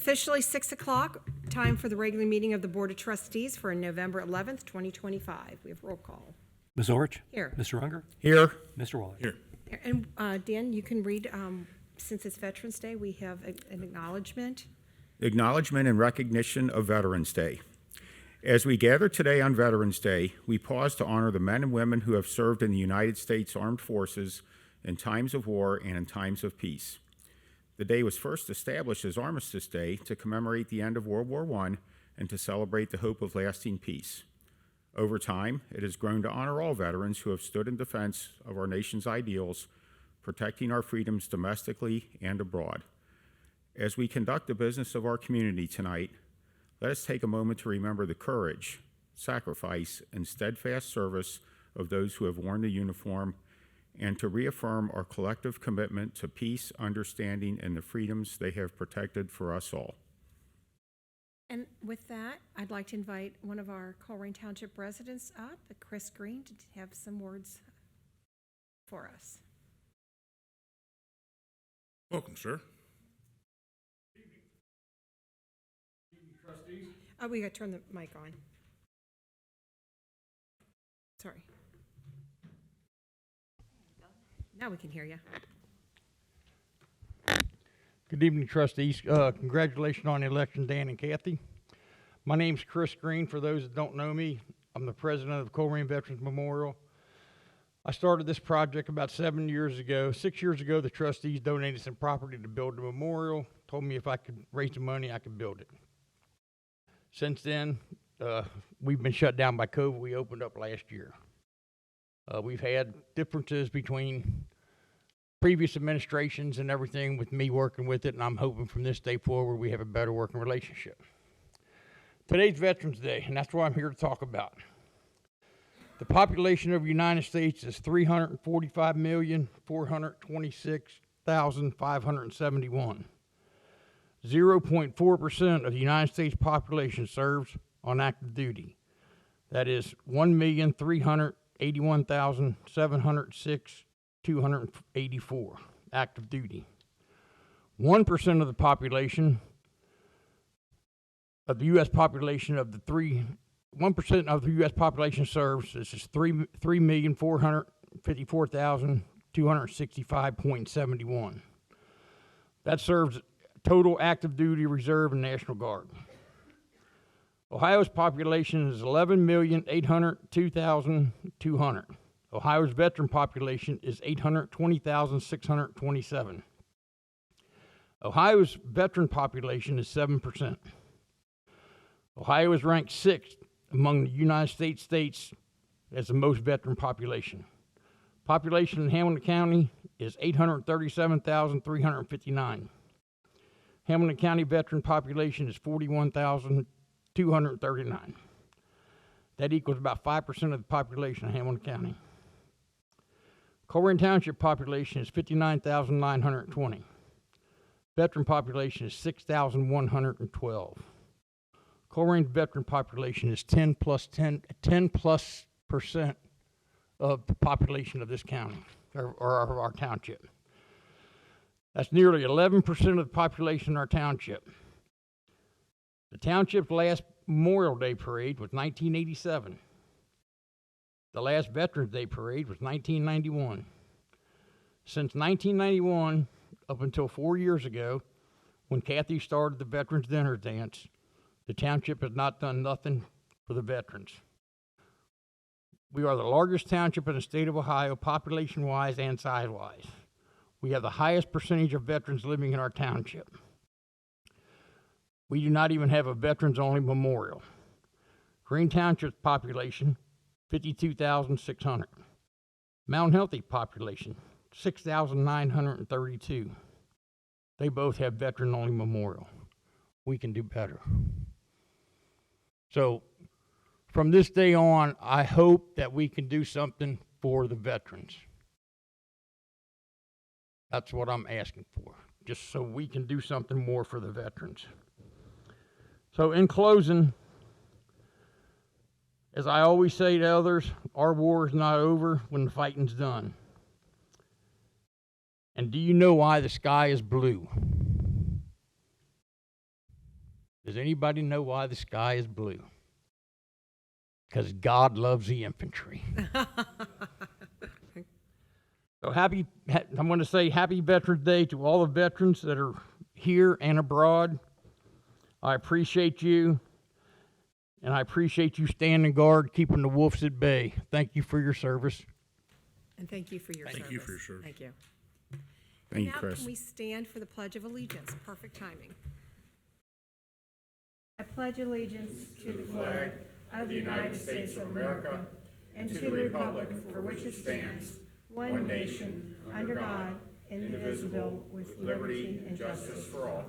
Officially 6 o'clock, time for the regular meeting of the Board of Trustees for November 11th, 2025. We have roll call. Ms. Orich? Here. Mr. Unger? Here. Mr. Waller? Here. And Dan, you can read, since it's Veterans Day, we have an acknowledgement. Acknowledgement and recognition of Veterans Day. As we gather today on Veterans Day, we pause to honor the men and women who have served in the United States Armed Forces in times of war and in times of peace. The day was first established as Armistice Day to commemorate the end of World War I and to celebrate the hope of lasting peace. Over time, it has grown to honor all veterans who have stood in defense of our nation's ideals, protecting our freedoms domestically and abroad. As we conduct the business of our community tonight, let us take a moment to remember the courage, sacrifice, and steadfast service of those who have worn the uniform, and to reaffirm our collective commitment to peace, understanding, and the freedoms they have protected for us all. And with that, I'd like to invite one of our Colerain Township residents up, Chris Green, to have some words for us. Welcome, sir. Good evening, trustees. Oh, we got to turn the mic on. Sorry. Now we can hear you. Good evening, trustees. Congratulations on the election, Dan and Kathy. My name's Chris Green. For those that don't know me, I'm the president of the Colerain Veterans Memorial. I started this project about 7 years ago. 6 years ago, the trustees donated some property to build the memorial, told me if I could raise the money, I could build it. Since then, we've been shut down by COVID. We opened up last year. We've had differences between previous administrations and everything with me working with it, and I'm hoping from this day forward we have a better working relationship. Today's Veterans Day, and that's what I'm here to talk about. The population of the United States is 345,426,571. 0.4% of the United States population serves on active duty. That is 1,381,706,284 active duty. 1% of the population of the U.S. population of the 1% of the U.S. population serves. This is 3,454,265.71. That serves total active duty, reserve, and National Guard. Ohio's population is 11,802,200. Ohio's veteran population is 820,627. Ohio's veteran population is 7%. Ohio is ranked 6th among the United States as the most veteran population. Population in Hamilton County is 837,359. Hamilton County veteran population is 41,239. That equals about 5% of the population of Hamilton County. Colerain Township population is 59,920. Veteran population is 6,112. Colerain veteran population is 10 plus percent of the population of this county, or our township. That's nearly 11% of the population in our township. The township's last Memorial Day parade was 1987. The last Veterans Day parade was 1991. Since 1991, up until 4 years ago, when Kathy started the Veterans Dinner Dance, the township has not done nothing for the veterans. We are the largest township in the state of Ohio, population-wise and size-wise. We have the highest percentage of veterans living in our township. We do not even have a veterans-only memorial. Green Township's population, 52,600. Mount Healthy population, 6,932. They both have veteran-only memorial. We can do better. So, from this day on, I hope that we can do something for the veterans. That's what I'm asking for, just so we can do something more for the veterans. So in closing, as I always say to others, our war is not over when the fighting's done. And do you know why the sky is blue? Does anybody know why the sky is blue? Because God loves the infantry. So I'm going to say happy Veterans Day to all the veterans that are here and abroad. I appreciate you, and I appreciate you standing guard, keeping the wolves at bay. Thank you for your service. And thank you for your service. Thank you for your service. Thank you. Thank you, Now Chris. can we stand for the Pledge of Allegiance? Perfect timing. I pledge allegiance to the flag of the United States of America and to the republic for which it stands, one nation, under God, indivisible, with liberty and justice for all.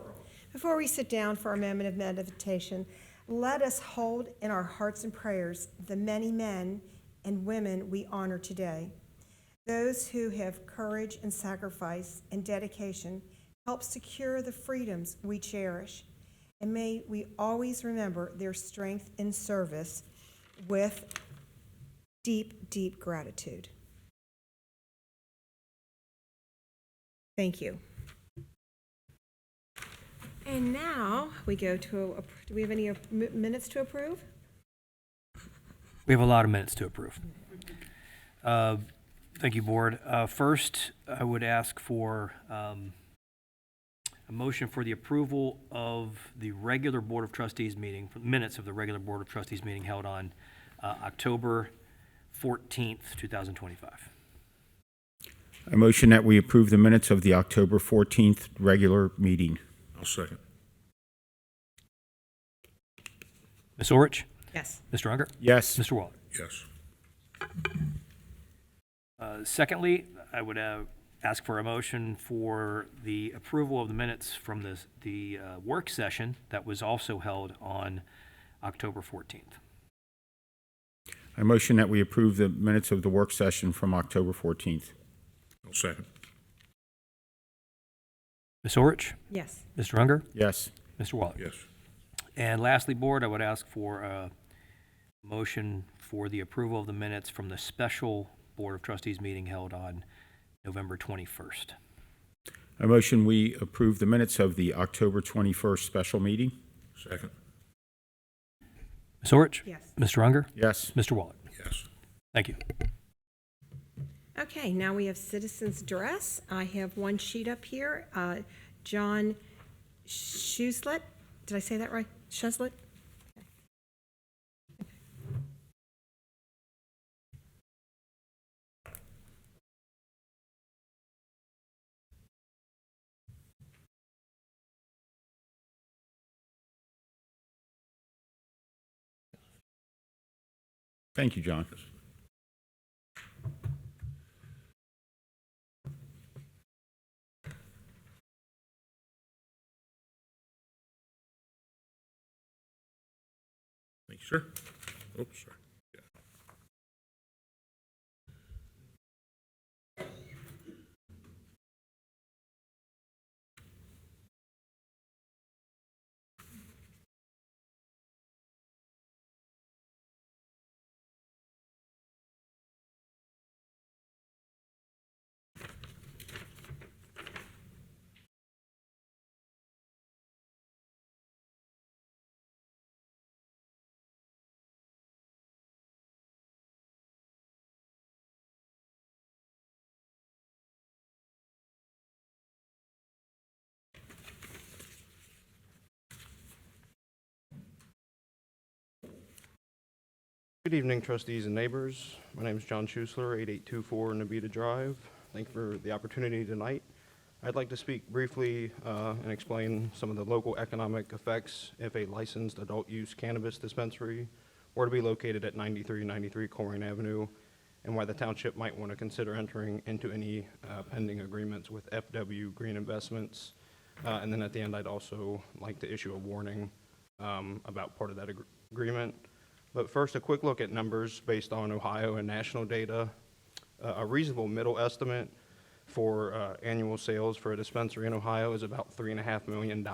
Before we sit down for our moment of meditation, let us hold in our hearts and prayers the many men and women we honor today. Those who have courage and sacrifice and dedication help secure the freedoms we cherish. And may we always remember their strength in service with deep, deep gratitude. Thank you. And now we go to, do we have any minutes to approve? We have a lot of minutes to approve. Thank you, Board. First, I would ask for a motion for the approval of the regular Board of Trustees meeting, minutes of the regular Board of Trustees meeting held on October 14th, 2025. I motion that we approve the minutes of the October 14th regular meeting. I'll second. Ms. Orich? Yes. Mr. Unger? Yes. Mr. Waller? Yes. Secondly, I would ask for a motion for the approval of the minutes from the work session that was also held on October 14th. I motion that we approve the minutes of the work session from October 14th. I'll second. Ms. Orich? Yes. Mr. Unger? Yes. Mr. Waller? Yes. And lastly, Board, I would ask for a motion for the approval of the minutes from the special Board of Trustees meeting held on November 21st. I motion we approve the minutes of the October 21st special meeting. Second. Ms. Orich? Yes. Mr. Unger? Yes. Mr. Waller? Yes. Thank you. Okay, now we have citizens' dress. I have one sheet up here. John Shuslet, did I say that right? Shuslet? Thank you, John. Thank you, sir. Oops, sorry. Yeah. Good evening, trustees and neighbors. My name is John Schusler, 8824 Nabita Drive. Thank you for the opportunity tonight. I'd like to speak briefly and explain some of the local economic effects if a licensed adult use cannabis dispensary were to be located at 9393 Colerain Avenue, and why the township might want to consider entering into any pending agreements with FW Green Investments. And then at the end, I'd also like to issue a warning about part of that agreement. But first, a quick look at numbers based on Ohio and national data. A reasonable middle estimate for annual sales for a dispensary in Ohio is about $3.5 million.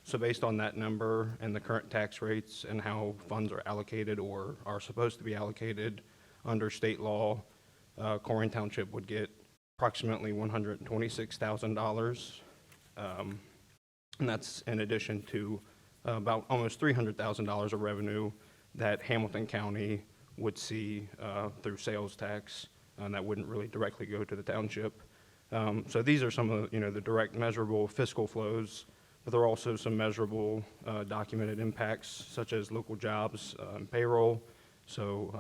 So based on that number and the current tax rates and how funds are allocated or are supposed to be allocated under state law, Colerain Township would get approximately $126,000. And that's in addition to about almost $300,000 of revenue that Hamilton County would see through sales tax, and that wouldn't really directly go to the township. So these are some of the direct measurable fiscal flows, but there are also some measurable documented impacts, such as local jobs and payroll. So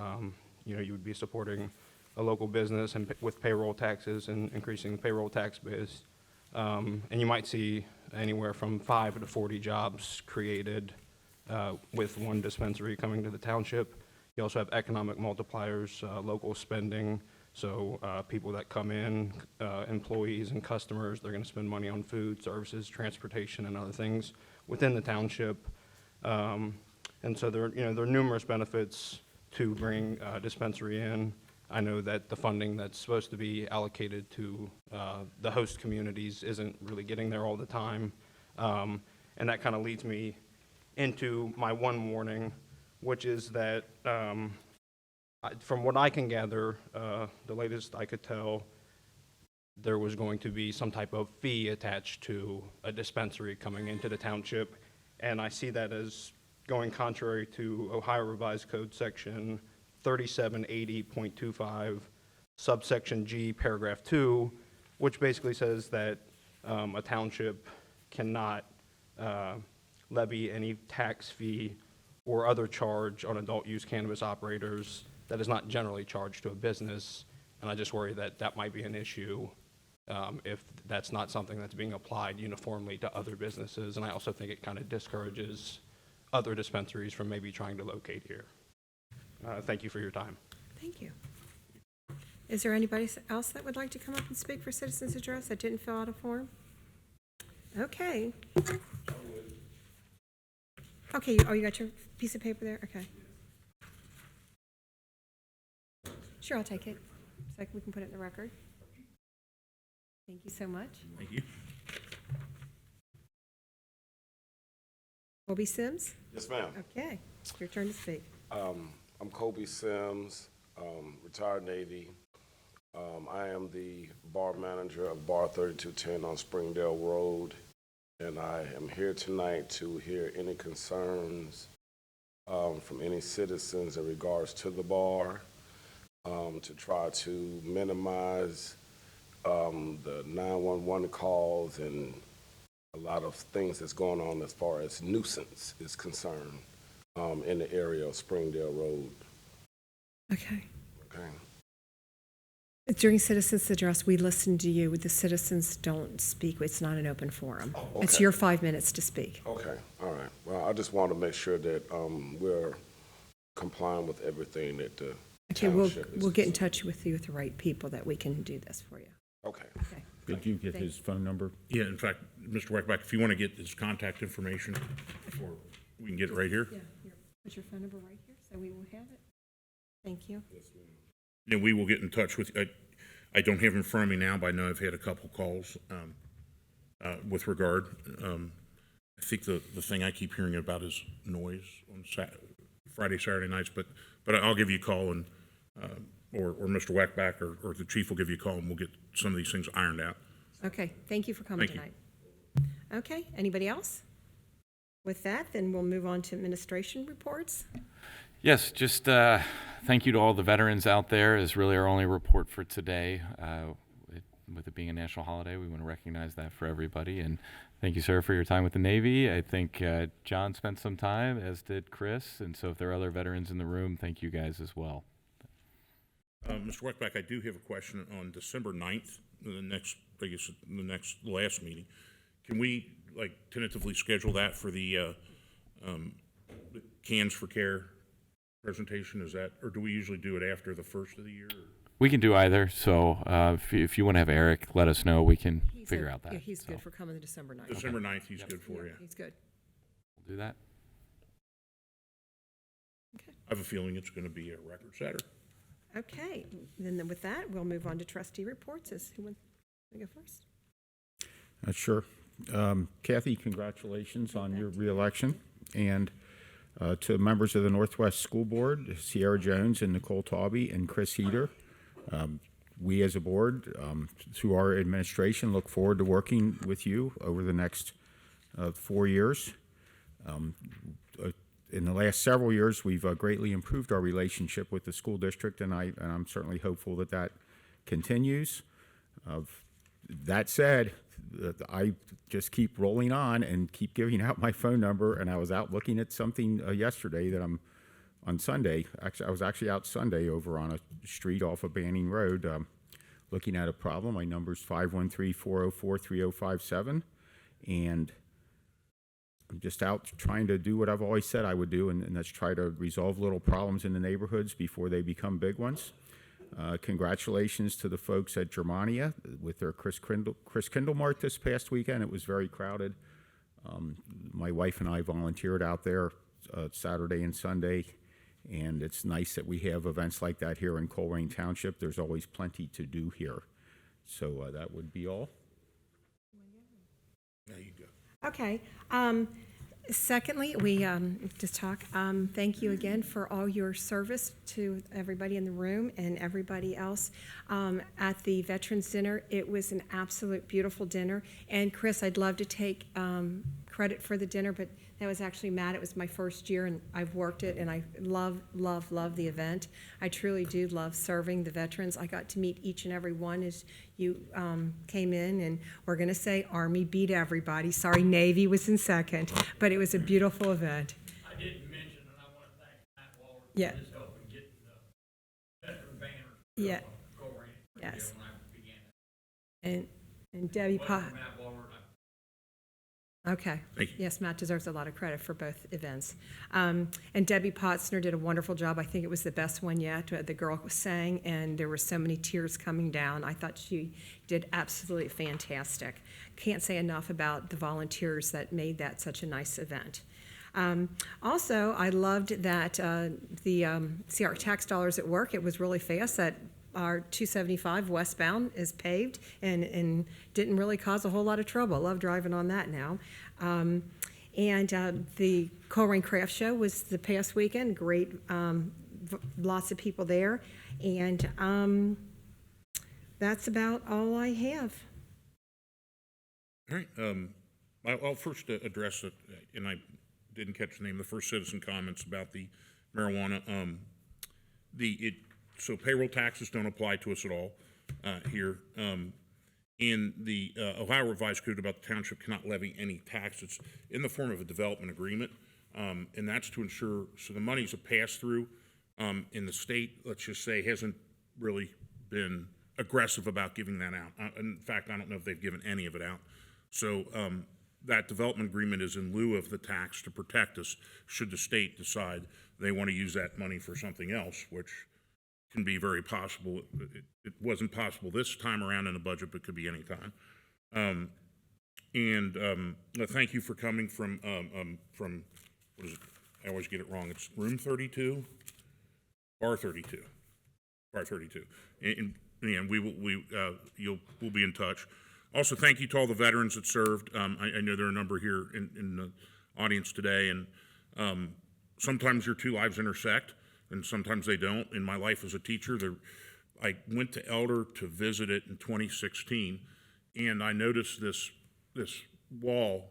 you would be supporting a local business and with payroll taxes and increasing the payroll tax base. And you might see anywhere from 5 to 40 jobs created with one dispensary coming to the township. You also have economic multipliers, local spending. So people that come in, employees and customers, they're going to spend money on food, services, transportation, and other things within the township. And so there are numerous benefits to bring a dispensary in. I know that the funding that's supposed to be allocated to the host communities isn't really getting there all the time. And that kind of leads me into my one warning, which is that from what I can gather, the latest I could tell, there was going to be some type of fee attached to a dispensary coming into the township. And I see that as going contrary to Ohio Revised Code Section 3780.25, subsection G, paragraph 2, which basically says that a township cannot levy any tax fee or other charge on adult use cannabis operators that is not generally charged to a business. And I just worry that that might be an issue if that's not something that's being applied uniformly to other businesses. And I also think it kind of discourages other dispensaries from maybe trying to locate here. Thank you for your time. Thank you. Is there anybody else that would like to come up and speak for citizens' address that didn't fill out a form? Okay. Okay, oh, you got your piece of paper there? Okay. Sure, I'll take it, so we can put it in the record. Thank you so much. Thank you. Colby Sims? Yes, ma'am. Okay, your turn to speak. I'm Colby Sims, retired Navy. I am the bar manager of Bar 3210 on Springdale Road, and I am here tonight to hear any concerns from any citizens in regards to the bar, to try to minimize the 911 calls and a lot of things that's going on as far as nuisance is concerned in the area of Springdale Road. Okay. Okay. During citizens' address, we listen to you. The citizens don't speak. It's not an open forum. Oh, It's okay. your 5 minutes to speak. Okay, all right. Well, I just want to make sure that we're complying with everything that the Okay, township is we'll get in concerned. touch with you with the right people that we can do this for you. Okay. Okay. Did you get his phone number? Yeah, in fact, Mr. Weckbach, if you want to get his contact information, or we can get it right here. Yeah, here. Put your phone number right here so we will have it. Thank you. Then we will get in touch with, I don't have it in front of me now, but I know I've had a couple calls with regard. I think the thing I keep hearing about is noise on Friday, Saturday nights, but I'll give you a call and, or Mr. Weckbach or the chief will give you a call and we'll get some of these things ironed out. Okay, thank you for coming Thank you. tonight. Okay, anybody else? With that, then we'll move on to administration reports. Yes, just thank you to all the veterans out there is really our only report for today. With it being a national holiday, we want to recognize that for everybody. And thank you, sir, for your time with the Navy. I think John spent some time, as did Chris. And so if there are other veterans in the room, thank you guys as well. Mr. Weckbach, I do have a question on December 9th, the next last meeting. Can we tentatively schedule that for the Cans for Care presentation? Is that, or do we usually do it after the first of the year? We can do either. So if you want to have Eric, let us know. We can figure out that. Yeah, he's So good for coming to December 9th. December 9th, he's good for Yeah, you. he's good. We'll do that. Okay. I have a feeling it's going to be a record setter. Okay, then with that, we'll move on to trustee reports. Who wants to go first? Sure. Kathy, congratulations on your reelection. And to members of the Northwest School Board, Sierra Jones and Nicole Taube and Chris Heater, we as a board, through our administration, look forward to working with you over the next 4 years. In the last several years, we've greatly improved our relationship with the school district, and I'm certainly hopeful that that continues. That said, I just keep rolling on and keep giving out my phone number, and I was out looking at something yesterday that I'm on Sunday. Actually, I was actually out Sunday over on a street off of Banning Road looking at a problem. My number's 513-404-3057, and I'm just out trying to do what I've always said I would do, and that's try to resolve little problems in the neighborhoods before they become big ones. Congratulations to the folks at Germania with their Chris Kindle Mart this past weekend. It was very crowded. My wife and I volunteered out there Saturday and Sunday, and it's nice that we have events like that here in Colerain Township. There's always plenty to do here. So that would be all. There you go. Okay. Secondly, we just talk. Thank you again for all your service to everybody in the room and everybody else at the Veterans Dinner. It was an absolute beautiful dinner. And Chris, I'd love to take credit for the dinner, but that was actually Matt. It was my first year, and I've worked it, and I love the event. I truly do love serving the veterans. I got to meet each and every one as you came in, and we're going to say Army beat everybody. Sorry, Navy was in second, but it was a beautiful event. I didn't mention, and I want to thank Matt Waller for Yeah. his help in getting the veteran banner. Yeah. Colerain. Yes. When I began it. And Debbie Welcome, Pot. Matt Waller. Okay. Thank you. Yes, Matt deserves a lot of credit for both events. And Debbie Potzner did a wonderful job. I think it was the best one yet. The girl sang, and there were so many tears coming down. I thought she did absolutely fantastic. Can't say enough about the volunteers that made that such a nice event. Also, I loved that see our tax dollars at work. It was really fast. That our 275 westbound is paved and didn't really cause a whole lot of trouble. I love driving on that now. And the Colerain Craft Show was the past weekend. Great, lots of people there. And that's about all I have. All right. I'll first address it, and I didn't catch the name, the first citizen comments about the marijuana. So payroll taxes don't apply to us at all here. In the Ohio Revised Code about the township cannot levy any taxes in the form of a development agreement, and that's to ensure, so the money's a pass-through, in the state, let's just say, hasn't really been aggressive about giving that out. In fact, I don't know if they've given any of it out. So that development agreement is in lieu of the tax to protect us should the state decide they want to use that money for something else, which can be very possible. It wasn't possible this time around in the budget, but could be any time. Thank you for coming from what is it? I always get it wrong. It's room 32, bar 32, bar 32. And we'll be in touch. Also, thank you to all the veterans that served. I know there are a number here in the audience today, and sometimes your two lives intersect, and sometimes they don't. In my life as a teacher, I went to Elder to visit it in 2016, and I noticed this wall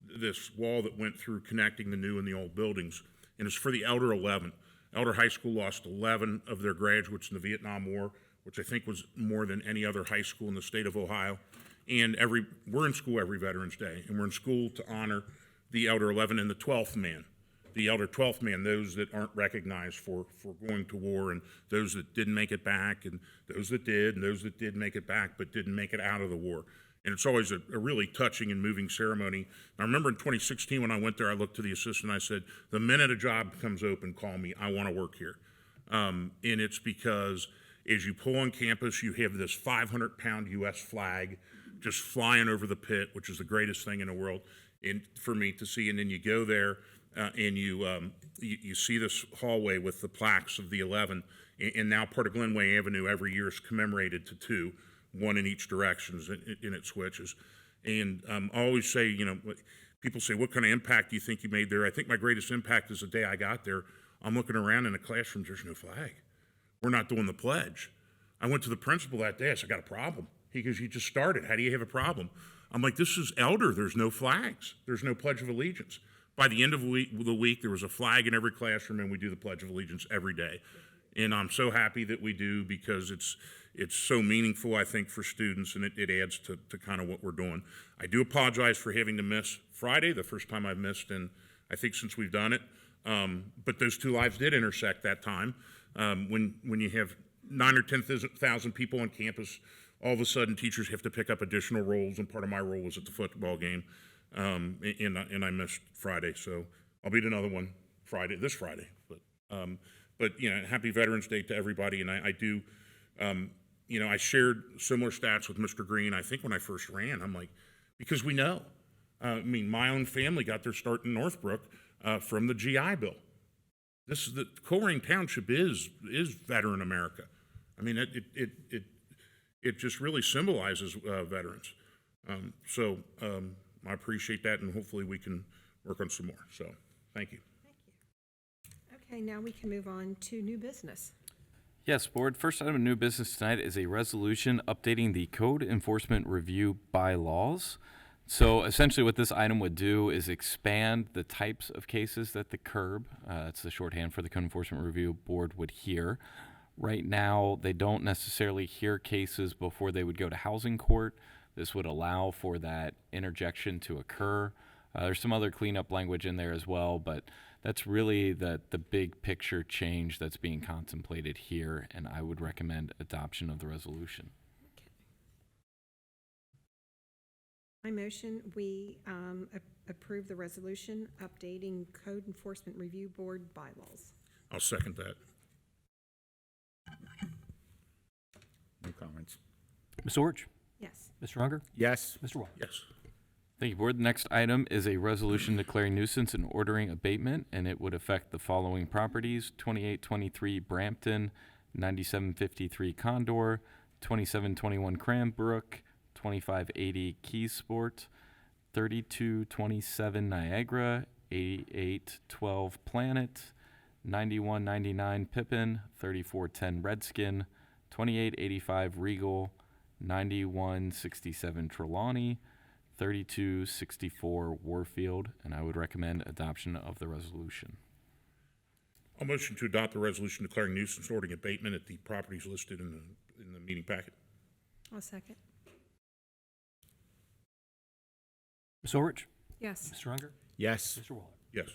that went through connecting the new and the old buildings, and it's for the Elder 11. Elder High School lost 11 of their graduates in the Vietnam War, which I think was more than any other high school in the state of Ohio. And we're in school every Veterans Day, and we're in school to honor the Elder 11 and the 12th man. The Elder 12th man, those that aren't recognized for going to war, and those that didn't make it back, and those that did, and those that did make it back but didn't make it out of the war. And it's always a really touching and moving ceremony. I remember in 2016 when I went there, I looked to the assistant, I said, the minute a job comes open, call me, I want to work here. And it's because as you pull on campus, you have this 500-pound U.S. flag just flying over the pit, which is the greatest thing in the world for me to see. And then you go there and you see this hallway with the plaques of the 11. And now part of Glenway Avenue every year is commemorated to two, one in each direction, and it switches. And I always say, people say, what kind of impact do you think you made there? I think my greatest impact is the day I got there. I'm looking around in the classrooms, there's no flag. We're not doing the pledge. I went to the principal that day, I said, I got a problem. He goes, you just started, how do you have a problem? I'm like, this is Elder, there's no flags. There's no Pledge of Allegiance. by the end of the week, there was a flag in every classroom, and we do the Pledge of Allegiance every day. And I'm so happy that we do, because it's so meaningful, I think, for students, and it adds to kind of what we're doing. I do apologize for having to miss Friday, the first time I've missed, and I think since we've done it. But those two lives did intersect that time. When you have 9,000 or 10,000 people on campus, all of a sudden teachers have to pick up additional roles, and part of my role was at the football game, and I missed Friday, so I'll be at another one this Friday. But happy Veterans Day to everybody, and I do. I shared similar stats with Mr. Green. I think when I first ran, I'm like, because we know. My own family got their start in Northbrook from the GI Bill. This is the Colerain Township is veteran America. It just really symbolizes veterans. So I appreciate that, and hopefully we can work on some more. So thank you. Thank you. Okay, now we can move on to new business. Yes, Board. First item of new business tonight is a resolution updating the Code Enforcement Review bylaws. So essentially what this item would do is expand the types of cases that the CURB, it's the shorthand for the Code Enforcement Review Board, would hear. Right now, they don't necessarily hear cases before they would go to housing court. This would allow for that interjection to occur. There's some other cleanup language in there as well, but that's really the big picture change that's being contemplated here, and I would recommend adoption of the resolution. My motion, we approve the resolution updating Code Enforcement Review Board bylaws. I'll second that. No comments. Ms. Orich? Yes. Mr. Unger? Yes. Mr. Waller? Yes. Thank you, Board. The next item is a resolution declaring nuisance and ordering abatement, and it would affect the following properties: 2823 Brampton, 9753 Condor, 2721 Cranbrook, 2580 Keysport, 3227 Niagara, 8812 Planet, 9199 Pippin, 3410 Redskin, 2885 Regal, 9167 Trelawney, 3264 Warfield, and I would recommend adoption of the resolution. I'll motion to adopt the resolution declaring nuisance and ordering abatement at the properties listed in the meeting packet. I'll second. Ms. Orich? Yes. Mr. Unger? Yes. Mr. Waller? Yes.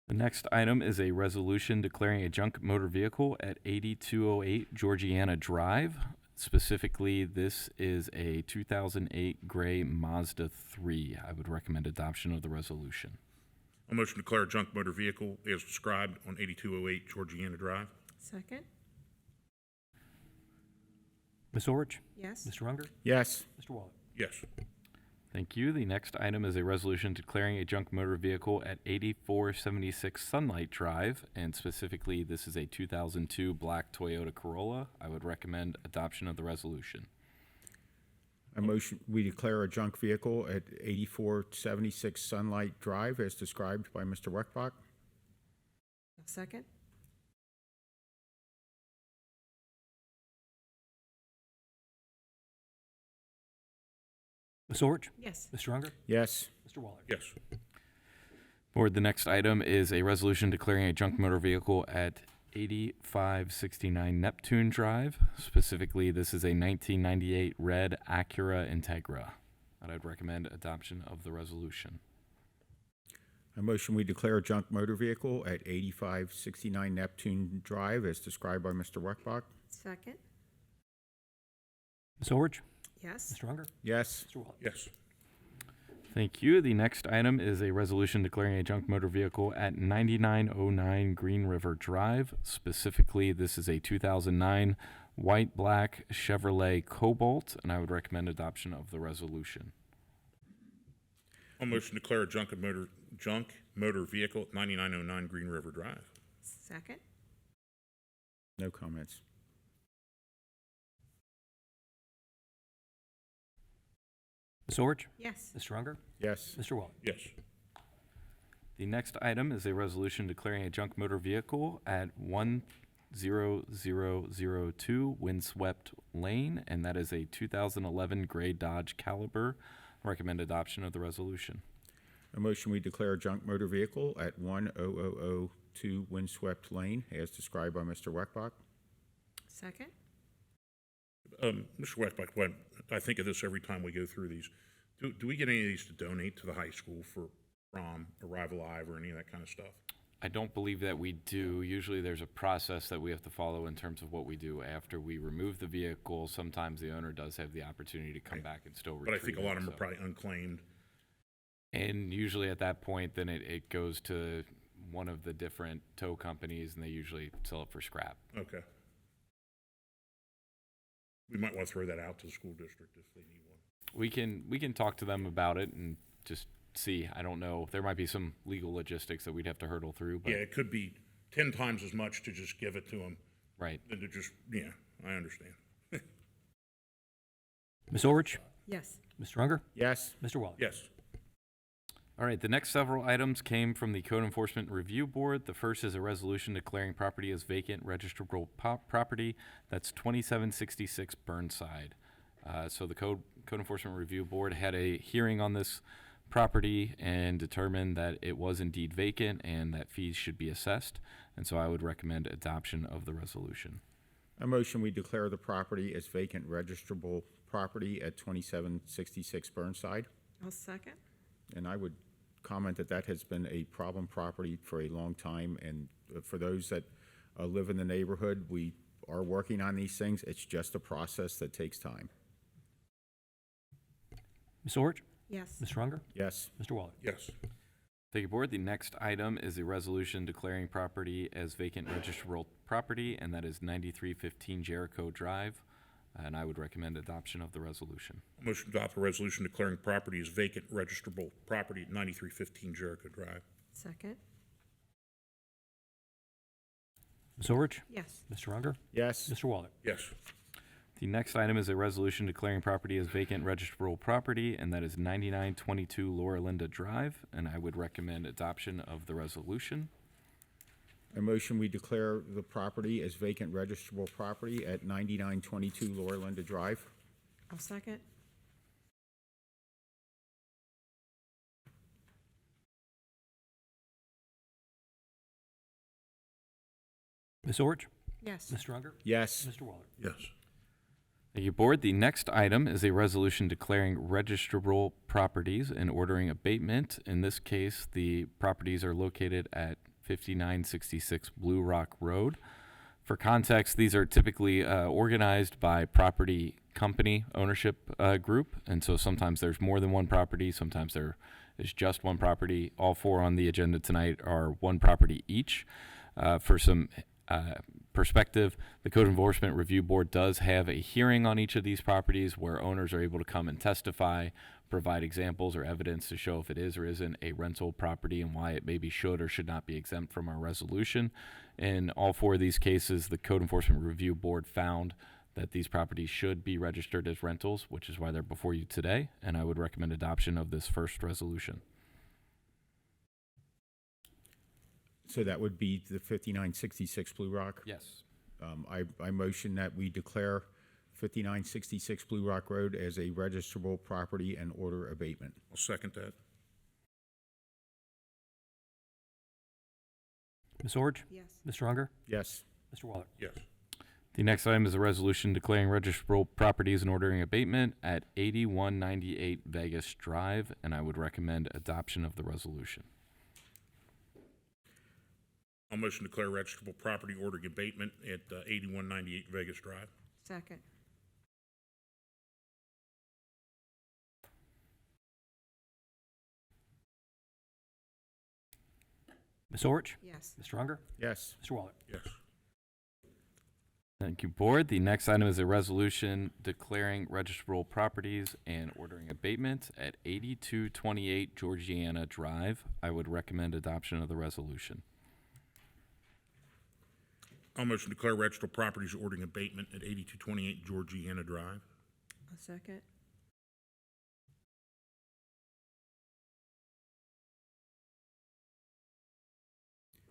The next item is a resolution declaring a junk motor vehicle at 8208 Georgiana Drive. Specifically, this is a 2008 gray Mazda 3. I would recommend adoption of the resolution. I'll motion to declare a junk motor vehicle as described on 8208 Georgiana Drive. Second. Ms. Orich? Yes. Mr. Unger? Yes. Mr. Waller? Yes. Thank you. The next item is a resolution declaring a junk motor vehicle at 8476 Sunlight Drive, and specifically, this is a 2002 black Toyota Corolla. I would recommend adoption of the resolution. I motion we declare a junk vehicle at 8476 Sunlight Drive as described by Mr. Weckbach. Second. Ms. Orich? Yes. Mr. Unger? Yes. Mr. Waller? Yes. Board, the next item is a resolution declaring a junk motor vehicle at 8569 Neptune Drive. Specifically, this is a 1998 red Acura Integra. And I'd recommend adoption of the resolution. I motion we declare a junk motor vehicle at 8569 Neptune Drive as described by Mr. Weckbach. Second. Ms. Orich? Yes. Mr. Unger? Yes. Mr. Waller? Yes. Thank you. The next item is a resolution declaring a junk motor vehicle at 9909 Green River Drive. Specifically, this is a 2009 white-black Chevrolet Cobalt, and I would recommend adoption of the resolution. I'll motion to declare a junk motor vehicle at 9909 Green River Drive. Second. No comments. Ms. Orich? Yes. Mr. Unger? Yes. Mr. Waller? Yes. The next item is a resolution declaring a junk motor vehicle at 10002 Windswept Lane, and that is a 2011 gray Dodge Caliber. I recommend adoption of the resolution. A motion we declare a junk motor vehicle at 10002 Windswept Lane as described by Mr. Weckbach. Second? Mr. Westbrook, when I think of this every time we go through these, do we get any of these to donate to the high school for prom, Arrive Alive, or any of that kind of stuff? I don't believe that we do. Usually there's a process that we have to follow in terms of what we do after we remove the vehicle. Sometimes the owner does have the opportunity to come back and still retrieve But I think a lot of them it, are probably unclaimed. And usually at that point, then it goes to one of the different tow companies, and they usually sell it for scrap. Okay. We might want to throw that out to the school district if they need one. We can talk to them about it and just see. I don't know. There might be some legal logistics that we'd have to hurdle through. But Yeah, it could be 10 times as much to just give it to them right. than to just, yeah, I understand. Ms. Orich? Yes. Mr. Unger? Yes. Mr. Waller? Yes. All right, the next several items came from the Code Enforcement Review Board. The first is a resolution declaring property as vacant registrable property. That's 2766 Burnside. So the Code Enforcement Review Board had a hearing on this property and determined that it was indeed vacant and that fees should be assessed. And so I would recommend adoption of the resolution. A motion we declare the property as vacant registrable property at 2766 Burnside. I'll second. And I would comment that that has been a problem property for a long time. And for those that live in the neighborhood, we are working on these things. It's just a process that takes time. Ms. Orich? Yes. Mr. Unger? Yes. Mr. Waller? Yes. Thank you, Board. The next item is a resolution declaring property as vacant registrable property, and that is 9315 Jericho Drive. And I would recommend adoption of the resolution. Motion to adopt a resolution declaring property as vacant registrable property at 9315 Jericho Drive. Second? Ms. Orich? Yes. Mr. Unger? Yes. Mr. Waller? Yes. The next item is a resolution declaring property as vacant registrable property, and that is 9922 Laura Linda Drive, and I would recommend adoption of the resolution. A motion we declare the property as vacant registrable property at 9922 Laura Linda Drive. I'll second. Ms. Orich? Yes. Mr. Unger? Yes. Mr. Waller? Yes. Thank you, Board. The next item is a resolution declaring registrable properties and ordering abatement. In this case, the properties are located at 5966 Blue Rock Road. For context, these are typically organized by property company ownership group, and so sometimes there's more than one property, sometimes there is just one property. All four on the agenda tonight are one property each. For some perspective, the Code Enforcement Review Board does have a hearing on each of these properties where owners are able to come and testify, provide examples or evidence to show if it is or isn't a rental property and why it maybe should or should not be exempt from our resolution. In all four of these cases, the Code Enforcement Review Board found that these properties should be registered as rentals, which is why they're before you today, and I would recommend adoption of this first resolution. So that would be the 5966 Blue Rock? Yes. I motion that we declare 5966 Blue Rock Road as a registrable property and order abatement. I'll second that. Ms. Orich? Yes. Mr. Unger? Yes. Mr. Waller? Yes. The next item is a resolution declaring registrable properties and ordering abatement at 8198 Vegas Drive, and I would recommend adoption of the resolution. I'll motion to declare registrable property ordering abatement at 8198 Vegas Drive. Second? Ms. Orich? Yes. Mr. Unger? Yes. Mr. Waller? Yes. Thank you, Board. The next item is a resolution declaring registrable properties and ordering abatement at 8228 Georgiana Drive. I would recommend adoption of the resolution. I'll motion to declare registrable properties ordering abatement at 8228 Georgiana Drive. I'll second.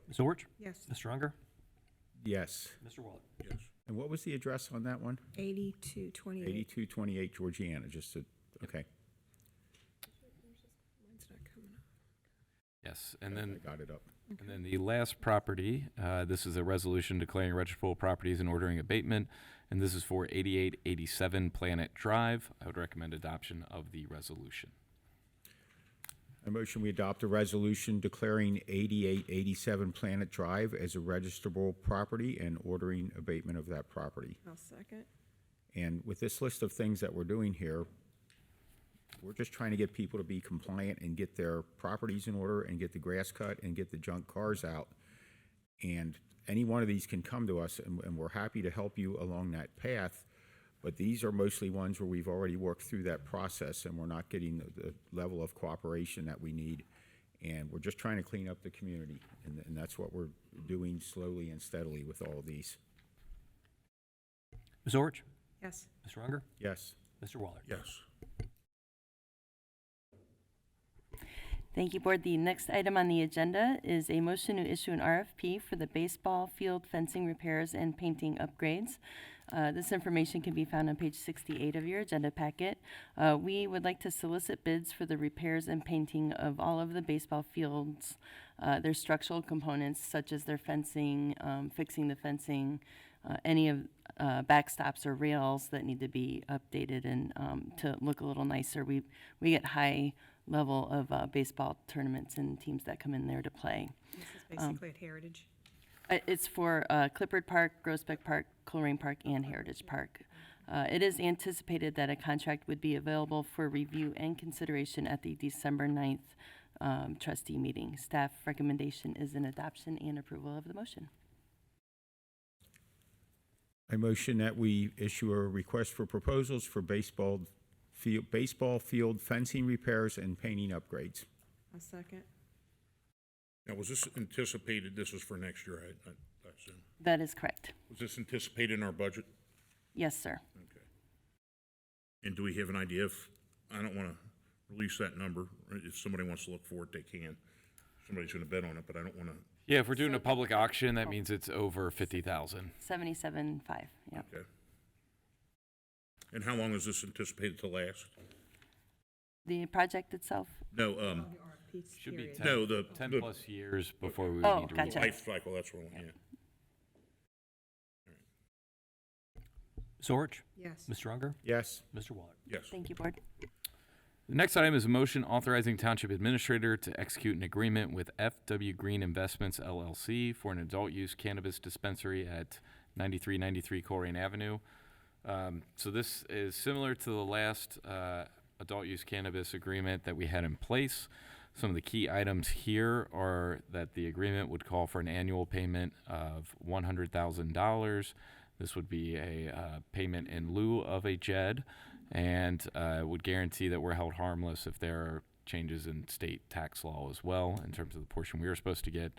Ms. Orich? Yes. Mr. Unger? Yes. Mr. Waller? Yes. And what was the address on that one? 8228. 8228 Georgiana, just to, okay. Mine's not coming up. Yes, and then I got it up. And then the last property, this is a resolution declaring registrable properties and ordering abatement, and this is for 8887 Planet Drive. I would recommend adoption of the resolution. I motion we adopt a resolution declaring 8887 Planet Drive as a registrable property and ordering abatement of that property. I'll second. And with this list of things that we're doing here, we're just trying to get people to be compliant and get their properties in order and get the grass cut and get the junk cars out. And any one of these can come to us, and we're happy to help you along that path. But these are mostly ones where we've already worked through that process and we're not getting the level of cooperation that we need. And we're just trying to clean up the community. And that's what we're doing slowly and steadily with all of these. Ms. Orich? Yes. Mr. Unger? Yes. Mr. Waller? Yes. Thank you, Board. The next item on the agenda is a motion to issue an RFP for the baseball field fencing repairs and painting upgrades. This information can be found on page 68 of your agenda packet. We would like to solicit bids for the repairs and painting of all of the baseball fields, their structural components such as their fencing, fixing the fencing, any of backstops or rails that need to be updated and to look a little nicer. We get high level of baseball tournaments and teams that come in there to play. This is basically at Heritage. It's for Clippard Park, Groesbeck Park, Colerain Park, and Heritage Park. It is anticipated that a contract would be available for review and consideration at the December 9th trustee meeting. Staff recommendation is an adoption and approval of the motion. I motion that we issue a request for proposals for baseball field fencing repairs and painting upgrades. I'll second. Now, was this anticipated, this is for next year, I assume? That is correct. Was this anticipated in our budget? Yes, sir. Okay. And do we have an idea if, I don't want to release that number, if somebody wants to look for it, they can. Somebody's going to bet on it, but I don't want to. Yeah, if we're doing a public auction, that means it's over 50,000. 77.5, yeah. Okay. And how long is this anticipated to last? The project itself? No, Should be 10, no, the 10 the plus years before we would Oh, need to gotcha. release. life cycle, that's what, yeah. Ms. Orich? Yes. Mr. Unger? Yes. Mr. Waller? Yes. Thank you, Board. The next item is a motion authorizing Township Administrator to execute an agreement with FW Green Investments LLC for an adult use cannabis dispensary at 9393 Colerain Avenue. So this is similar to the last adult use cannabis agreement that we had in place. Some of the key items here are that the agreement would call for an annual payment of $100,000. This would be a payment in lieu of a JED, and would guarantee that we're held harmless if there are changes in state tax law as well in terms of the portion we are supposed to get.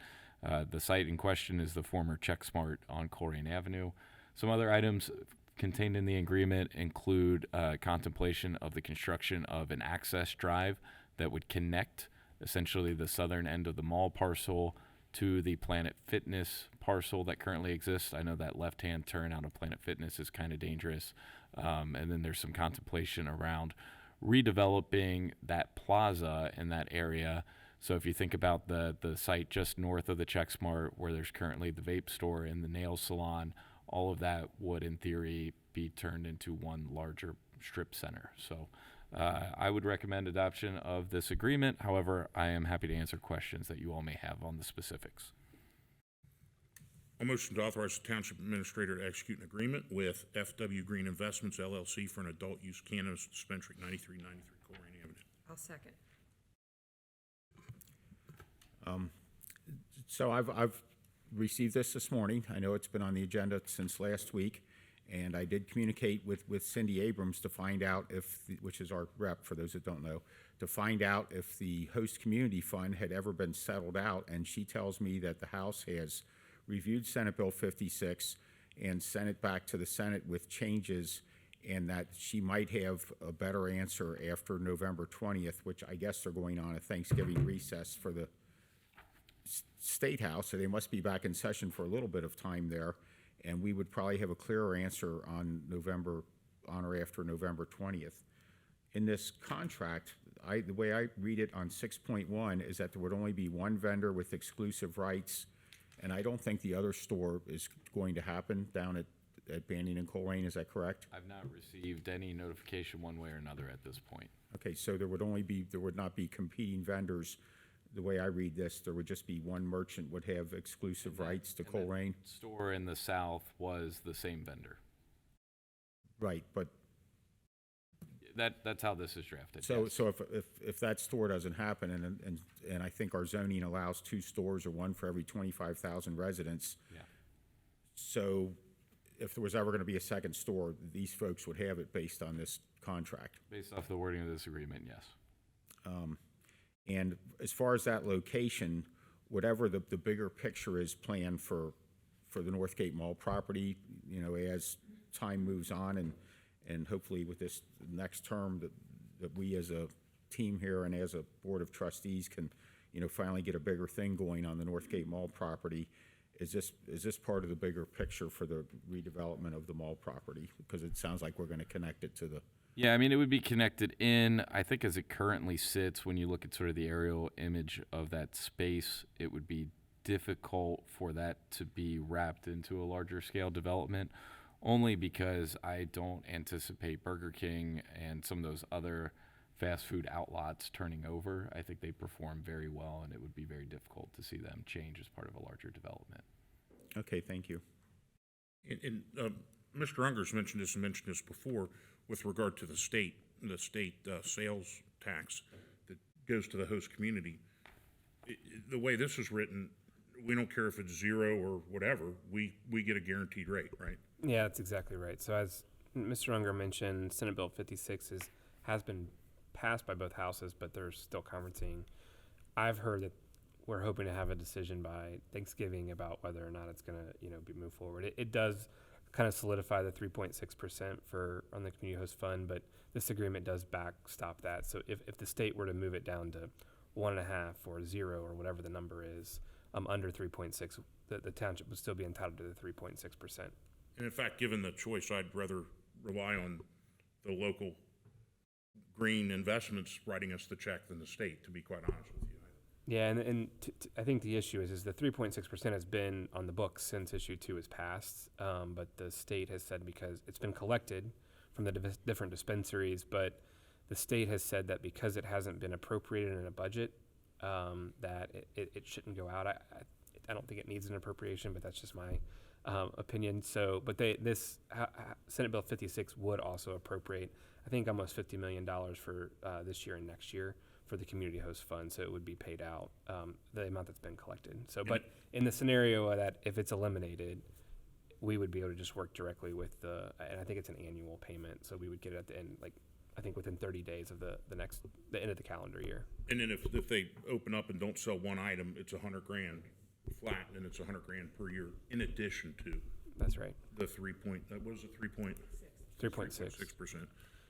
The site in question is the former CheckSmart on Colerain Avenue. Some other items contained in the agreement include contemplation of the construction of an access drive that would connect essentially the southern end of the mall parcel to the Planet Fitness parcel that currently exists. I know that left-hand turn out of Planet Fitness is kind of dangerous. And then there's some contemplation around redeveloping that plaza in that area. So if you think about the site just north of the CheckSmart where there's currently the vape store and the nail salon, all of that would in theory be turned into one larger strip center. So I would recommend adoption of this agreement. However, I am happy to answer questions that you all may have on the specifics. A motion to authorize the Township Administrator to execute an agreement with FW Green Investments LLC for an adult use cannabis dispensary at 9393 Colerain Avenue. I'll second. So I've received this morning. I know it's been on the agenda since last week, and I did communicate with Cindy Abrams to find out if, which is our rep for those that don't know, to find out if the host community fund had ever been settled out, and she tells me that the House has reviewed Senate Bill 56 and sent it back to the Senate with changes, and that she might have a better answer after November 20th, which I guess they're going on a Thanksgiving recess for the State House, so they must be back in session for a little bit of time there, and we would probably have a clearer answer on or after November 20th. In this contract, the way I read it on 6.1 is that there would only be one vendor with exclusive rights, and I don't think the other store is going to happen down at Banning and Colerain. Is that correct? I've not received any notification one way or another at this point. Okay, so there would not be competing vendors. The way I read this, there would just be one merchant would have exclusive rights to And that Colerain. store in the south was the same vendor. Right, but That's how this is drafted. so yes. if that store doesn't happen, and I think our zoning allows 2 stores or one for every 25,000 residents. Yeah. So if there was ever going to be a second store, these folks would have it based on this contract. Based off the wording of this agreement, yes. And as far as that location, whatever the bigger picture is planned for the Northgate Mall property, as time moves on and hopefully with this next term that we as a team here and as a board of trustees can, finally get a bigger thing going on the Northgate Mall property. Is this part of the bigger picture for the redevelopment of the mall property? Because it sounds like we're going to connect it to the. Yeah, I mean, it would be connected in. I think as it currently sits, when you look at sort of the aerial image of that space, it would be difficult for that to be wrapped into a larger scale development, only because I don't anticipate Burger King and some of those other fast food outlots turning over. I think they perform very well, and it would be very difficult to see them change as part of a larger development. Okay, thank you. And Mr. Unger's mentioned this before with regard to the state sales tax that goes to the host community. The way this is written, we don't care if it's 0 or whatever, we get a guaranteed rate, right? Yeah, that's exactly right. So as Mr. Unger mentioned, Senate Bill 56 has been passed by both houses, but they're still conferencing. I've heard that we're hoping to have a decision by Thanksgiving about whether or not it's going to, be moved forward. It does kind of solidify the 3.6% on the community host fund, but this agreement does backstop that. So if the state were to move it down to 1.5 or 0 or whatever the number is, under 3.6, the township would still be entitled to the 3.6%. And in fact, given the choice, I'd rather rely on the local green investments writing us the check than the state, to be quite honest with you. Yeah, and I think the issue is the 3.6% has been on the books since issue 2 was passed, but the state has said, because it's been collected from the different dispensaries, but the state has said that because it hasn't been appropriated in a budget, that it shouldn't go out. I don't think it needs an appropriation, but that's just my opinion. So, but Senate Bill 56 would also appropriate, I think, almost $50 million for this year and next year for the community host fund. So it would be paid out, the amount that's been collected. So, but in the scenario that if it's eliminated, we would be able to just work directly with and I think it's an annual payment. So we would get it at the end, I think within 30 days of the end of the calendar year. And then if they open up and don't sell one item, it's $100,000 flat, and it's $100,000 per year in addition to. That's right. The 3.6%.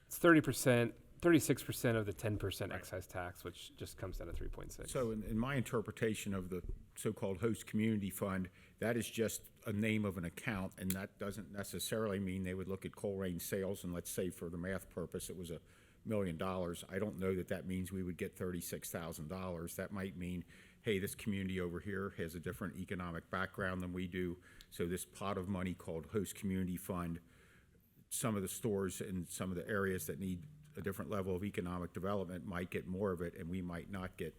It's 30%, 36% of the 10% excise tax, which just comes out of 3.6. So in my interpretation of the so-called host community fund, that is just a name of an account, and that doesn't necessarily mean they would look at Colerain sales, and let's say for the math purpose it was $1 million. I don't know that means we would get $36,000. That might mean, hey, this community over here has a different economic background than we do, so this pot of money called host community fund, some of the stores in some of the areas that need a different level of economic development might get more of it, and we might not get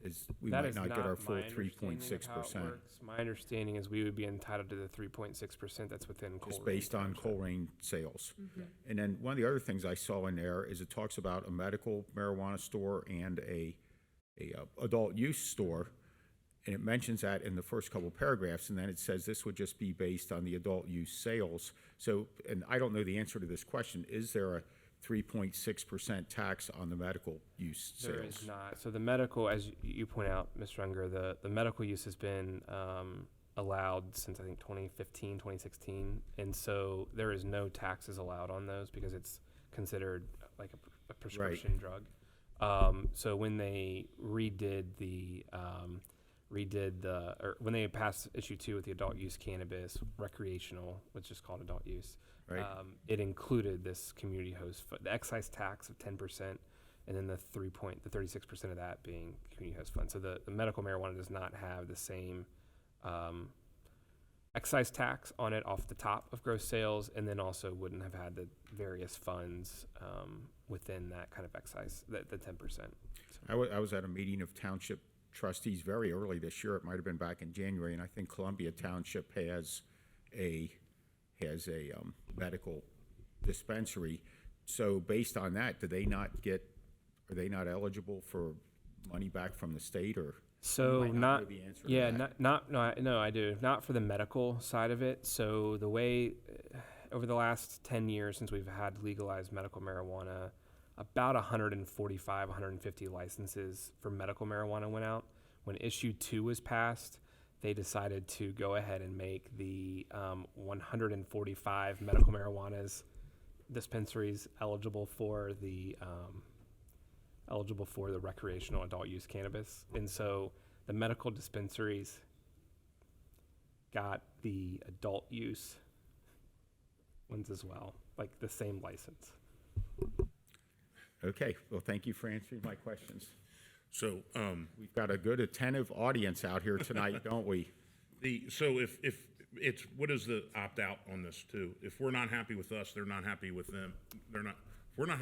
our full 3.6%. My understanding is we would be entitled to the 3.6% that's within Colerain. Just based on Colerain sales. Mm-hmm. And then one of the other things I saw in there is it talks about a medical marijuana store and a adult use store, and it mentions that in the first couple paragraphs, and then it says this would just be based on the adult use sales. So, and I don't know the answer to this question, is there a 3.6% tax on the medical use sales? There is not. So the medical, as you point out, Mr. Unger, the medical use has been allowed since I think 2015, 2016, and so there is no taxes allowed on those because it's considered like a prescription drug. So when they when they passed issue 2 with the adult use cannabis recreational, which is called adult use, right. It included this community host, the excise tax of 10% and then the 36% of that being community host funds. So the medical marijuana does not have the same excise tax on it off the top of gross sales, and then also wouldn't have had the various funds within that kind of excise, the 10%. So. I was at a meeting of Township trustees very early this year. It might have been back in January, and I think Columbia Township has a medical dispensary. So based on that, are they not eligible for money back from the state, or? So You might not, know the answer to yeah, that. no, I do. Not for the medical side of it. So the way, over the last 10 years since we've had legalized medical marijuana, about 145, 150 licenses for medical marijuana went out. When issue 2 was passed, they decided to go ahead and make the 145 medical marijuanas dispensaries eligible for the recreational adult use cannabis. And so the medical dispensaries got the adult use ones as well, like the same license. Okay, well, thank you for answering my questions. So, We've got a good attentive audience out here tonight, don't we? so if it's, what is the opt-out on this too? If we're not happy with us, they're not happy with them. We're not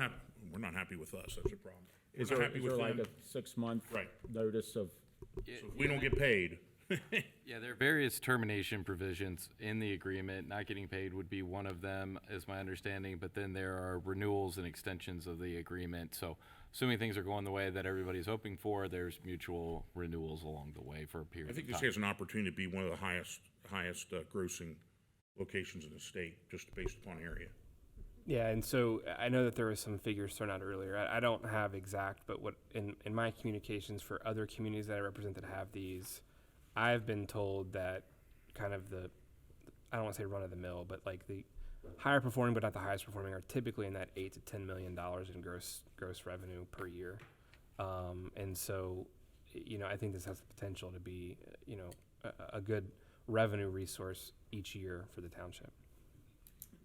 happy with us, that's a problem. Is We're there not happy with like them. a 6-month Right. notice of? So if we don't get paid, Yeah, there are various termination provisions in the agreement. Not getting paid would be one of them, is my understanding, but then there are renewals and extensions of the agreement. So assuming things are going the way that everybody's hoping for, there's mutual renewals along the way for a period I think of this time. has an opportunity to be one of the highest grossing locations in the state, just based upon area. Yeah, and so I know that there was some figures thrown out earlier. I don't have exact, but what in my communications for other communities that I represent that have these, I've been told that kind of I don't want to say run of the mill, but like the higher performing but not the highest performing are typically in that $8 to $10 million in gross revenue per year. And so, I think this has the potential to be, a good revenue resource each year for the township.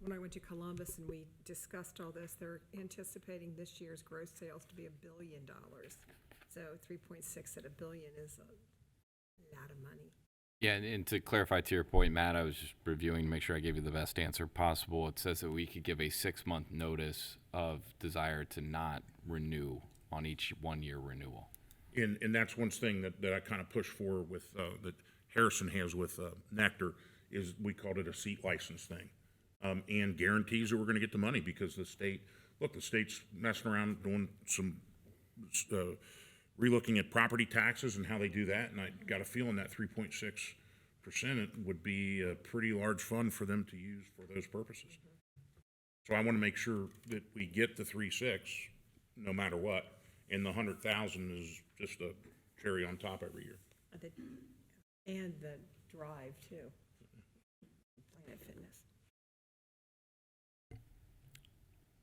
When I went to Columbus and we discussed all this, they're anticipating this year's gross sales to be $1 billion. So 3.6 at $1 billion is a lot of money. Yeah, and to clarify to your point, Matt, I was just reviewing to make sure I gave you the best answer possible. It says that we could give a 6-month notice of desire to not renew on each 1-year renewal. And that's one thing that I kind of push for with, that Harrison has with Nectar, is we called it a seat license thing. And guarantees that we're gonna get the money, because the state's messing around doing some, relooking at property taxes and how they do that, and I got a feeling that 3.6% would be a pretty large fund for them to use for those purposes. So I want to make sure that we get the 3.6 no matter what, and the 100,000 is just a cherry on top every year. And the drive, too. Planet Fitness.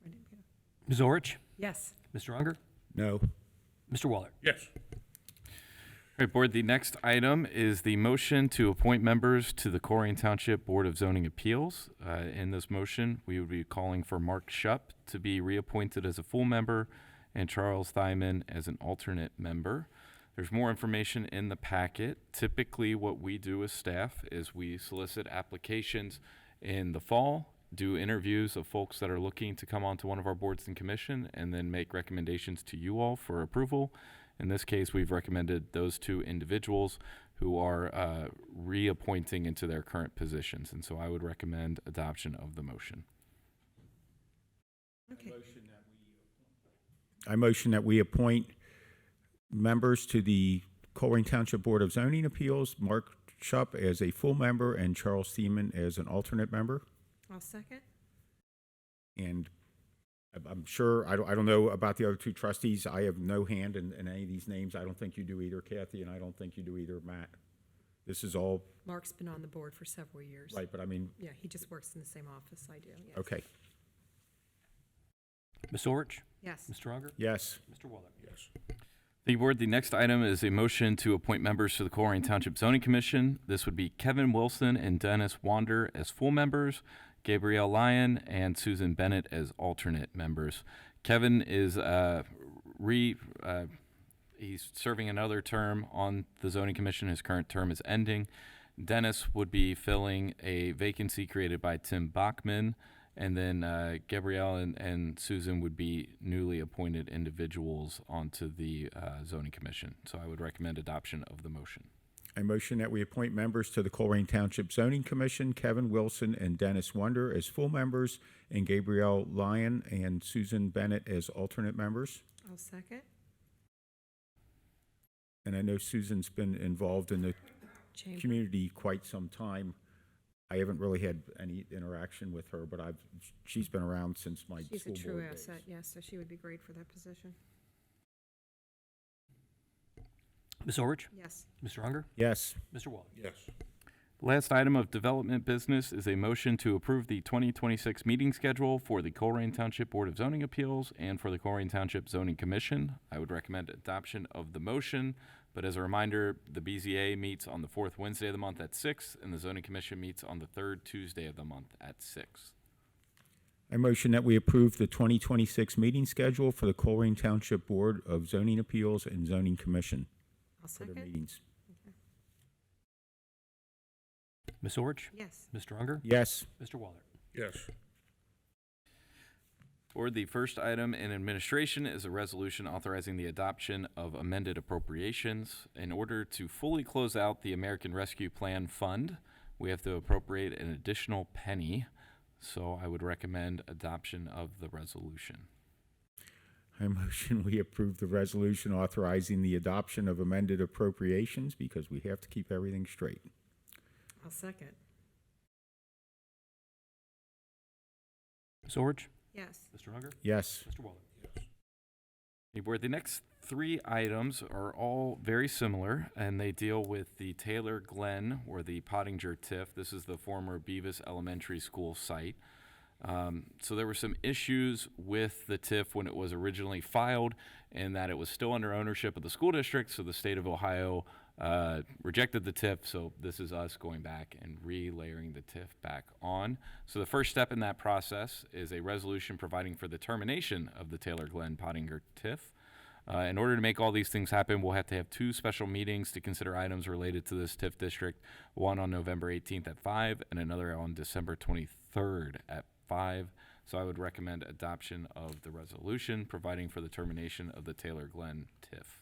Where did we go? Ms. Orich? Yes. Mr. Unger? No. Mr. Waller? Yes. All right, Board, the next item is the motion to appoint members to the Colerain Township Board of Zoning Appeals. In this motion, we would be calling for Mark Shupp to be reappointed as a full member and Charles Thyman as an alternate member. There's more information in the packet. Typically, what we do as staff is we solicit applications in the fall, do interviews of folks that are looking to come onto one of our boards and commission, and then make recommendations to you all for approval. In this case, we've recommended those 2 individuals who are reappointing into their current positions, and so I would recommend adoption of the motion. Okay. I motion that we appoint members to the Colerain Township Board of Zoning Appeals, Mark Shupp as a full member and Charles Thiemann as an alternate member. I'll second. And I'm sure, I don't know about the other 2 trustees. I have no hand in any of these names. I don't think you do either, Kathy, and I don't think you do either, Matt. This is all, Mark's been on the board for several years. right, but I mean, Yeah, he just works in the same office I do, yes. okay, Ms. Orich? Yes. Mr. Unger? yes. Mr. Waller? Yes. The Board, the next item is a motion to appoint members to the Colerain Township Zoning Commission. This would be Kevin Wilson and Dennis Wander as full members, Gabrielle Lyon and Susan Bennett as alternate members. Kevin is he's serving another term on the zoning commission. His current term is ending. Dennis would be filling a vacancy created by Tim Bachman, and then Gabrielle and Susan would be newly appointed individuals onto the zoning commission. So I would recommend adoption of the motion. I motion that we appoint members to the Colerain Township Zoning Commission, Kevin Wilson and Dennis Wonder as full members, and Gabrielle Lyon and Susan Bennett as alternate members. I'll second. And I know Susan's been involved in the Chamber. community quite some time. I haven't really had any interaction with her, but she's been around since my She's a school true board days. asset, yes, so she would be great for that position. Ms. Orich? Yes. Mr. Unger? Yes. Mr. Waller? Yes. Last item of development business is a motion to approve the 2026 meeting schedule for the Colerain Township Board of Zoning Appeals and for the Colerain Township Zoning Commission. I would recommend adoption of the motion, but as a reminder, the BZA meets on the fourth Wednesday of the month at 6, and the Zoning Commission meets on the third Tuesday of the month at 6. I motion that we approve the 2026 meeting schedule for the Colerain Township Board of Zoning Appeals and Zoning Commission I'll for their second. meetings. Ms. Orich? Yes. Mr. Unger? Yes. Mr. Waller? Yes. Board, the first item in administration is a resolution authorizing the adoption of amended appropriations. In order to fully close out the American Rescue Plan Fund, we have to appropriate an additional penny, so I would recommend adoption of the resolution. I motion we approve the resolution authorizing the adoption of amended appropriations because we have to keep everything straight. I'll second. Ms. Orich? Yes. Mr. Unger? Yes. Mr. Waller? Hey, Board, the next three items are all very similar, and they deal with the Taylor Glen or the Pottinger TIF. This is the former Beavis Elementary School site. So there were some issues with the TIF when it was originally filed, in that it was still under ownership of the school district, so the state of Ohio rejected the TIF, so this is us going back and relayering the TIF back on. So the first step in that process is a resolution providing for the termination of the Taylor Glen Pottinger TIF. In order to make all these things happen, we'll have to have two special meetings to consider items related to this TIF district, one on November 18th at 5 and another on December 23rd at 5. So I would recommend adoption of the resolution providing for the termination of the Taylor Glen TIF.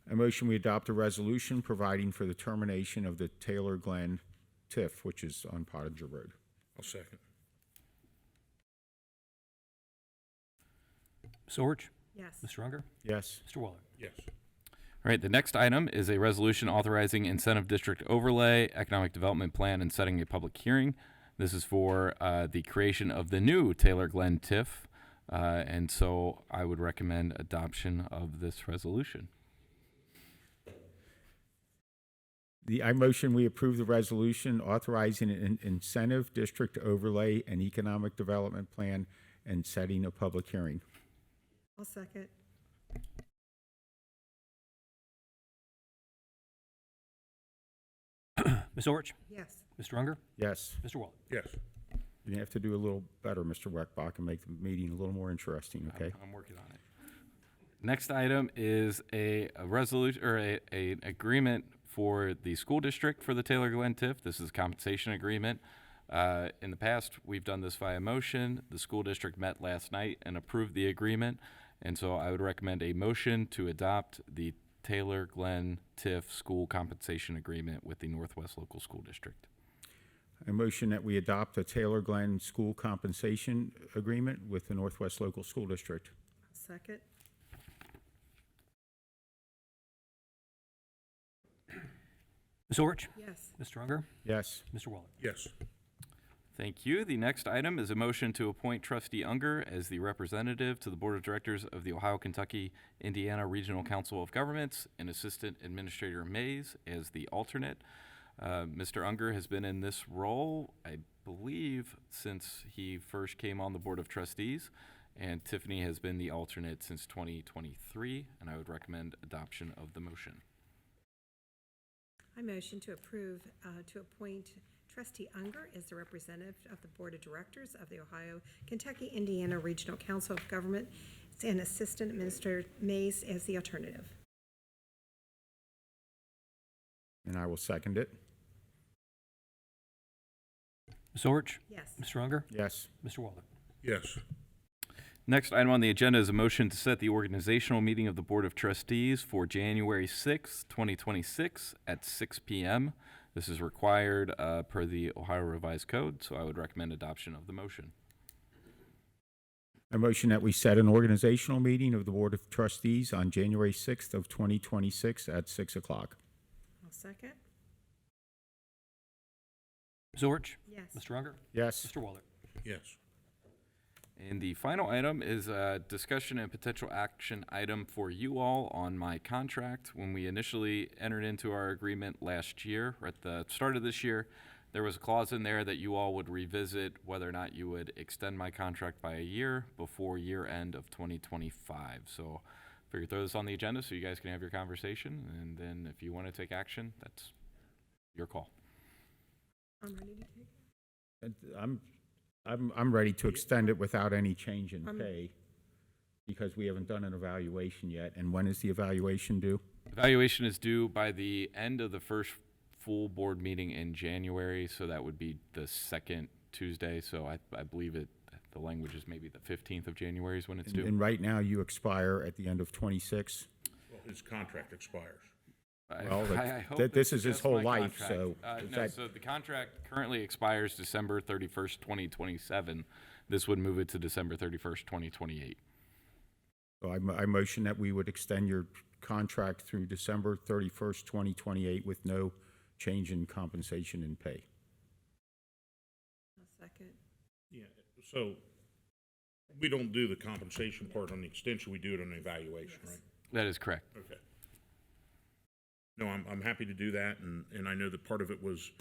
I motion we adopt a resolution providing for the termination of the Taylor Glen TIF, which is on Pottinger Road. I'll second. Ms. Orich? Yes. Mr. Unger? Yes. Mr. Waller? Yes. All right, the next item is a resolution authorizing incentive district overlay, economic development plan, and setting a public hearing. This is for the creation of the new Taylor Glen TIF, and so I would recommend adoption of this resolution. I motion we approve the resolution authorizing an incentive district overlay and economic development plan and setting a public hearing. I'll second. Ms. Orich? Yes. Mr. Unger? Yes. Mr. Waller? Yes. You have to do a little better, Mr. Weckbach, and make the meeting a little more interesting, okay? I'm working on it. Next item is a resolution or an agreement for the school district for the Taylor Glen TIF. This is a compensation agreement. In the past, we've done this via motion. The school district met last night and approved the agreement, and so I would recommend a motion to adopt the Taylor Glen TIF school compensation agreement with the Northwest Local School District. I motion that we adopt the Taylor Glen School Compensation Agreement with the Northwest Local School District. Second. Ms. Orich? Yes. Mr. Unger? Yes. Mr. Waller? Yes. Thank you. The next item is a motion to appoint Trustee Unger as the representative to the Board of Directors of the Ohio, Kentucky, Indiana Regional Council of Governments and Assistant Administrator Mays as the alternate. Mr. Unger has been in this role, I believe, since he first came on the Board of Trustees, and Tiffany has been the alternate since 2023, and I would recommend adoption of the motion. I motion to approve to appoint Trustee Unger as the representative of the Board of Directors of the Ohio, Kentucky, Indiana Regional Council of Government and Assistant Administrator Mays as the alternative. And I will second it. Ms. Orich? Yes. Mr. Unger? Yes. Mr. Waller? Yes. Next item on the agenda is a motion to set the organizational meeting of the Board of Trustees for January 6th, 2026 at 6 p.m. This is required per the Ohio Revised Code, so I would recommend adoption of the motion. A motion that we set an organizational meeting of the Board of Trustees on January 6th of 2026 at 6 o'clock. I'll second. Ms. Orich? Yes. Mr. Unger? Yes. Mr. Waller? Yes. And the final item is a discussion and potential action item for you all on my contract. When we initially entered into our agreement last year, or at the start of this year, there was a clause in there that you all would revisit whether or not you would extend my contract by a year before year end of 2025. So figured throw this on the agenda so you guys can have your conversation, and then if you want to take action, that's your call. I'm ready to take it. I'm ready to extend it without any change in Um, pay because we haven't done an evaluation yet. And when is the evaluation due? Evaluation is due by the end of the first full board meeting in January, so that would be the second Tuesday. So I believe the language is maybe the 15th of January is when it's due. And right now you expire at the end of 26. Well, his contract expires. Well, I hope this it's is his just whole my life, contract. so is No, that- so the contract currently expires December 31st, 2027. This would move it to December 31st, 2028. So I motion that we would extend your contract through December 31st, 2028 with no change in compensation and pay. I'll second. Yeah, so we don't do the compensation part on the extension, we do it on the evaluation, right? That is correct. Okay. No, I'm happy to do that, and I know that part of it was,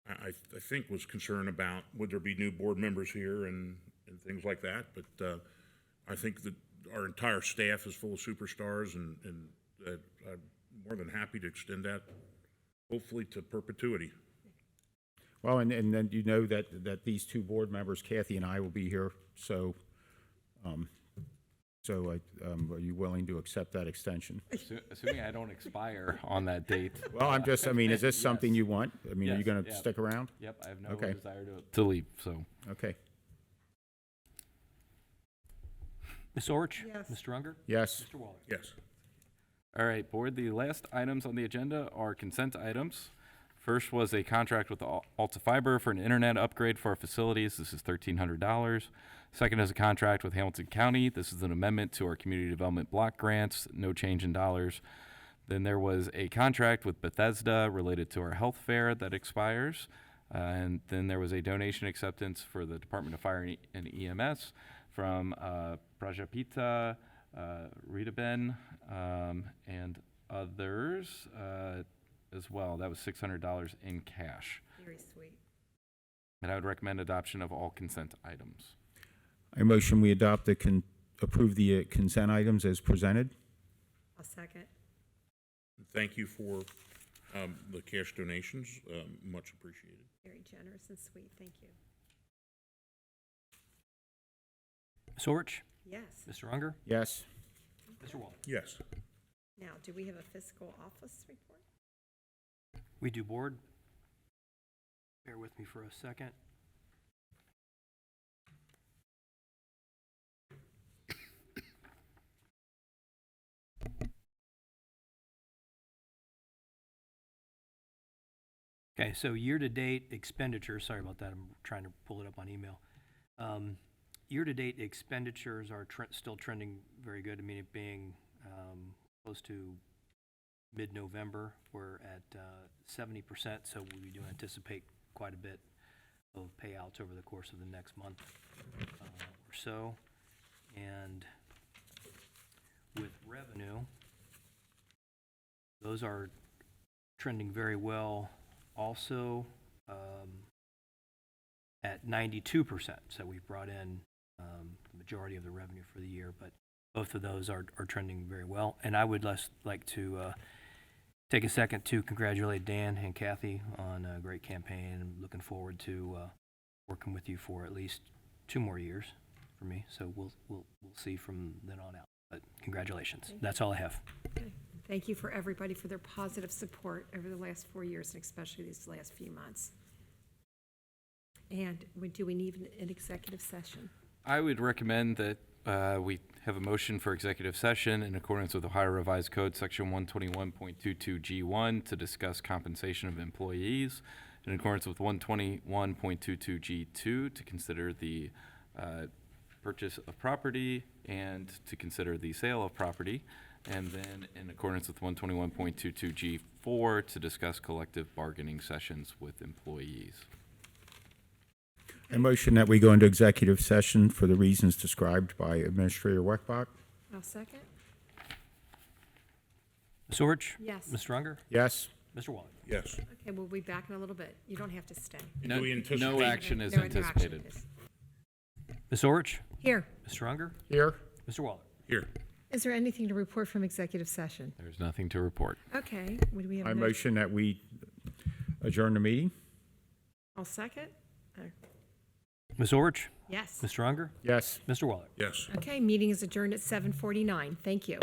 I think was concern about would there be new board members here and things like that, but I think that our entire staff is full of superstars, and I'm more than happy to extend that, hopefully to perpetuity. Well, and then you know that these two board members, Kathy and I, will be here, so are you willing to accept that extension? Assuming I don't expire on that date. Well, is this something you want? Are you Yes, going to yeah. stick around? Yep, I have no Okay. desire to leave, so. Okay. Ms. Orich? Yes. Mr. Unger? Yes. Mr. Waller? Yes. All right, board, the last items on the agenda are consent items. First was a contract with Alta Fiber for an internet upgrade for our facilities. This is $1,300. Second is a contract with Hamilton County. This is an amendment to our community development block grants, no change in dollars. Then there was a contract with Bethesda related to our health fair that expires. And then there was a donation acceptance for the Department of Fire and EMS from Prajapita, Rita Ben, and others as well. That was $600 in cash. Very sweet. And I would recommend adoption of all consent items. I motion we approve the consent items as presented. I'll second. Thank you for the cash donations, much appreciated. Very generous and sweet. Thank you. Ms. Orich? Yes. Mr. Unger? Yes. Mr. Waller? Yes. Now, do we have a fiscal office report? We do, board. Bear with me for a second. Okay, so year-to-date expenditures, sorry about that, I'm trying to pull it up on email. Year-to-date expenditures are still trending very good. I mean, it being close to mid-November, we're at 70%, so we do anticipate quite a bit of payouts over the course of the next month or so. And with revenue, those are trending very well also at 92%. So we've brought in the majority of the revenue for the year, but both of those are trending very well. And I would like to take a second to congratulate Dan and Kathy on a great campaign. I'm looking forward to working with you for at least 2 more years for me, so we'll see from then on out. But congratulations. That's all I have. Okay. Thank you for everybody for their positive support over the last 4 years, and especially these last few months. And do we need an executive session? I would recommend that we have a motion for executive session in accordance with Ohio Revised Code, Section 121.22G1, to discuss compensation of employees, in accordance with 121.22G2, to consider the purchase of property and to consider the sale of property, and then in accordance with 121.22G4, to discuss collective bargaining sessions with employees. A motion that we go into executive session for the reasons described by Administrator Weckbach. I'll second. Ms. Orich? Yes. Mr. Unger? Yes. Mr. Waller? Yes. Okay, we'll be back in a little bit. You don't have to stay. No, we no anticipate- action is No interaction. anticipated. Ms. Orich? Here. Mr. Unger? Here. Mr. Waller? Here. Is there anything to report from executive session? There's nothing to report. Okay, would we have I a motion that we adjourn the meeting. I'll second. Ms. Orich? Yes. Mr. Unger? Yes. Mr. Waller? Yes. Okay, meeting is adjourned at 7:49. Thank you.